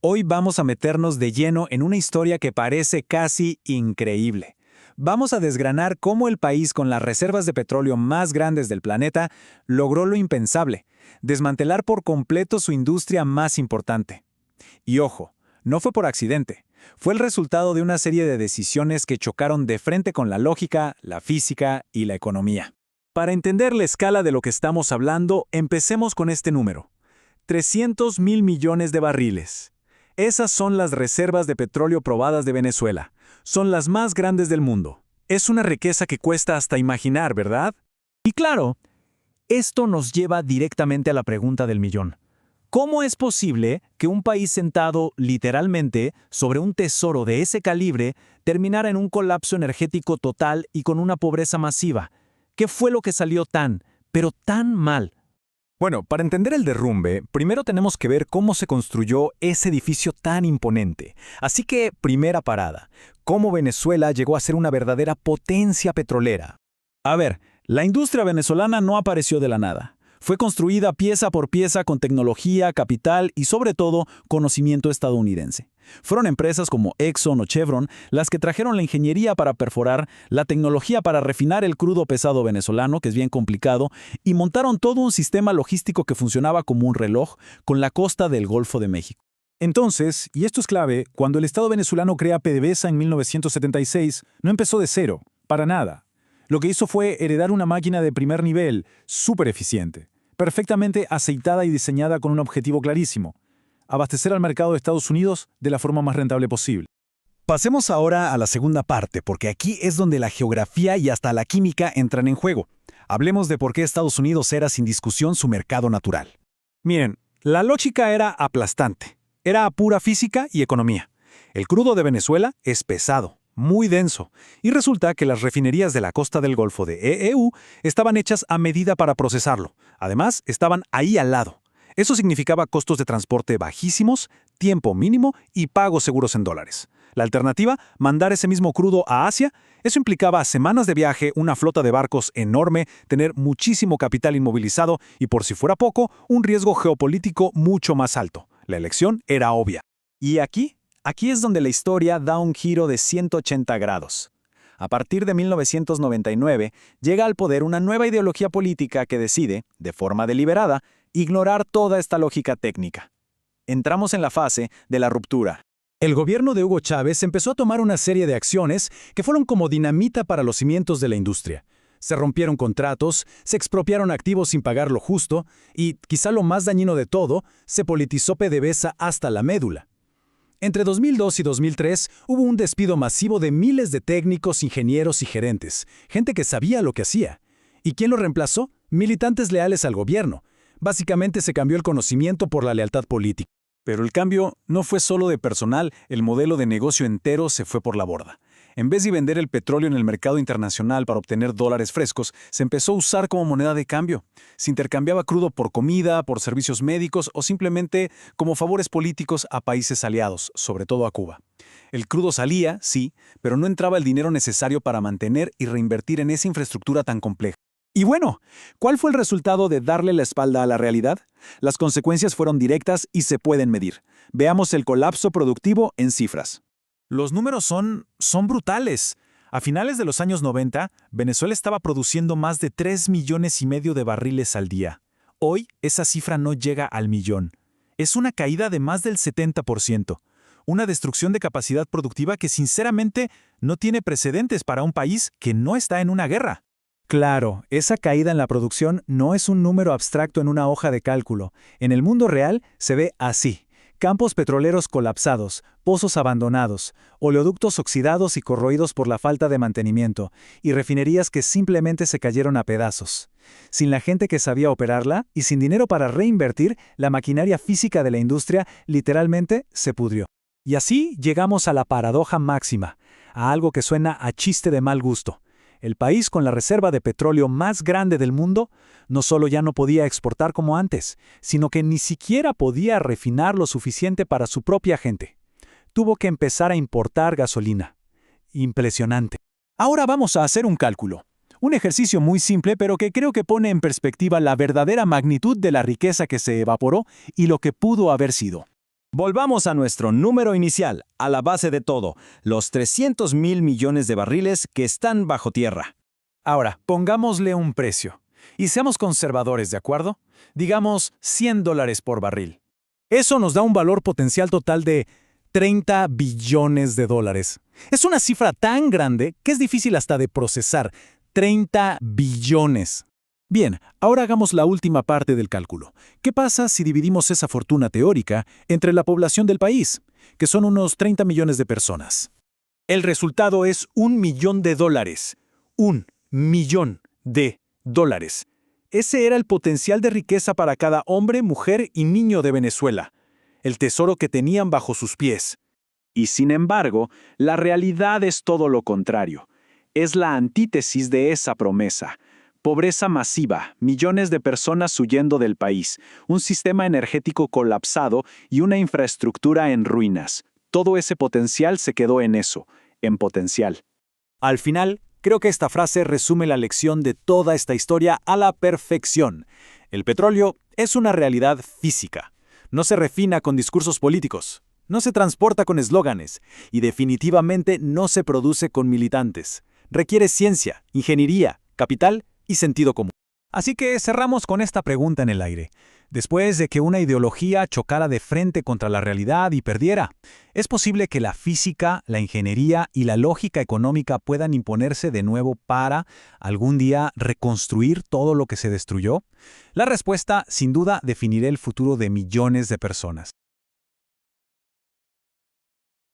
Hoy vamos a meternos de lleno en una historia que parece casi increíble. Vamos a desgranar cómo el país con las reservas de petróleo más grandes del planeta logró lo impensable, desmantelar por completo su industria más importante. Y ojo, no fue por accidente. Fue el resultado de una serie de decisiones que chocaron de frente con la lógica, la física y la economía. Para entender la escala de lo que estamos hablando, empecemos con este número. 300.000 millones de barriles. Esas son las reservas de petróleo probadas de Venezuela. Son las más grandes del mundo. Es una riqueza que cuesta hasta imaginar, ¿verdad? Y claro, esto nos lleva directamente a la pregunta del millón. ¿Cómo es posible que un país sentado, literalmente, sobre un tesoro de ese calibre, terminara en un colapso energético total y con una pobreza masiva? ¿Qué fue lo que salió tan, pero tan mal? Bueno, para entender el derrumbe, primero tenemos que ver cómo se construyó ese edificio tan imponente. Así que, primera parada, ¿cómo Venezuela llegó a ser una verdadera potencia petrolera? A ver, la industria venezolana no apareció de la nada. Fue construida pieza por pieza con tecnología, capital y, sobre todo, conocimiento estadounidense. Fueron empresas como Exxon o Chevron las que trajeron la ingeniería para perforar, la tecnología para refinar el crudo pesado venezolano, que es bien complicado, y montaron todo un sistema logístico que funcionaba como un reloj con la costa del Golfo de México. Entonces, y esto es clave, cuando el Estado venezolano crea PDVSA en 1976, no empezó de cero, para nada. Lo que hizo fue heredar una máquina de primer nivel, súper eficiente, perfectamente aceitada y diseñada con un objetivo clarísimo: abastecer al mercado de Estados Unidos de la forma más rentable posible. Pasemos ahora a la segunda parte, porque aquí es donde la geografía y hasta la química entran en juego. Hablemos de por qué Estados Unidos era sin discusión su mercado natural. Miren, la lógica era aplastante. Era pura física y economía. El crudo de Venezuela es pesado, muy denso, y resulta que las refinerías de la costa del Golfo de EEU estaban hechas a medida para procesarlo. Además, estaban ahí al lado. Eso significaba costos de transporte bajísimos, tiempo mínimo y pagos seguros en dólares. La alternativa, mandar ese mismo crudo a Asia, eso implicaba semanas de viaje, una flota de barcos enorme, tener muchísimo capital inmovilizado y, por si fuera poco, un riesgo geopolítico mucho más alto. La elección era obvia. Y aquí es donde la historia da un giro de 180 grados. A partir de 1999, llega al poder una nueva ideología política que decide, de forma deliberada, ignorar toda esta lógica técnica. Entramos en la fase de la ruptura. El gobierno de Hugo Chávez empezó a tomar una serie de acciones que fueron como dinamita para los cimientos de la industria. Se rompieron contratos, se expropiaron activos sin pagar lo justo y, quizá lo más dañino de todo, se politizó PDVSA hasta la médula. Entre 2002 y 2003 hubo un despido masivo de miles de técnicos, ingenieros y gerentes, gente que sabía lo que hacía. ¿Y quién lo reemplazó? Militantes leales al gobierno. Básicamente se cambió el conocimiento por la lealtad política. Pero el cambio no fue solo de personal, el modelo de negocio entero se fue por la borda. En vez de vender el petróleo en el mercado internacional para obtener dólares frescos, se empezó a usar como moneda de cambio. Se intercambiaba crudo por comida, por servicios médicos o simplemente como favores políticos a países aliados, sobre todo a Cuba. El crudo salía, sí, pero no entraba el dinero necesario para mantener y reinvertir en esa infraestructura tan compleja. Y bueno, ¿cuál fue el resultado de darle la espalda a la realidad? Las consecuencias fueron directas y se pueden medir. Veamos el colapso productivo en cifras. Los números son brutales. A finales de los años 90, Venezuela estaba produciendo más de 3,5 millones de barriles al día. Hoy, esa cifra no llega al millón. Es una caída de más del 70%. Una destrucción de capacidad productiva que sinceramente no tiene precedentes para un país que no está en una guerra. Claro, esa caída en la producción no es un número abstracto en una hoja de cálculo. En el mundo real se ve así: campos petroleros colapsados, pozos abandonados, oleoductos oxidados y corroídos por la falta de mantenimiento, y refinerías que simplemente se cayeron a pedazos. Sin la gente que sabía operarla y sin dinero para reinvertir, la maquinaria física de la industria literalmente se pudrió. Y así llegamos a la paradoja máxima, a algo que suena a chiste de mal gusto. El país con la reserva de petróleo más grande del mundo no solo ya no podía exportar como antes, sino que ni siquiera podía refinar lo suficiente para su propia gente. Tuvo que empezar a importar gasolina. Impresionante. Ahora vamos a hacer un cálculo. Un ejercicio muy simple, pero que creo que pone en perspectiva la verdadera magnitud de la riqueza que se evaporó y lo que pudo haber sido. Volvamos a nuestro número inicial, a la base de todo, los 300.000 millones de barriles que están bajo tierra. Ahora, pongámosle un precio. Y seamos conservadores, ¿de acuerdo? Digamos $100 por barril. Eso nos da un valor potencial total de 30 billones de dólares. Es una cifra tan grande que es difícil hasta de procesar. 30 billones. Bien, ahora hagamos la última parte del cálculo. ¿Qué pasa si dividimos esa fortuna teórica entre la población del país, que son unos 30 millones de personas? El resultado es $1 millón. $1 millón. Ese era el potencial de riqueza para cada hombre, mujer y niño de Venezuela. El tesoro que tenían bajo sus pies. Y sin embargo, la realidad es todo lo contrario. Es la antítesis de esa promesa. Pobreza masiva, millones de personas huyendo del país, un sistema energético colapsado y una infraestructura en ruinas. Todo ese potencial se quedó en eso, en potencial. Al final, creo que esta frase resume la lección de toda esta historia a la perfección. El petróleo es una realidad física. No se refina con discursos políticos, no se transporta con eslóganes y definitivamente no se produce con militantes. Requiere ciencia, ingeniería, capital y sentido común. Así que cerramos con esta pregunta en el aire. Después de que una ideología chocara de frente contra la realidad y perdiera, ¿es posible que la física, la ingeniería y la lógica económica puedan imponerse de nuevo para, algún día, reconstruir todo lo que se destruyó? La respuesta, sin duda, definirá el futuro de millones de personas.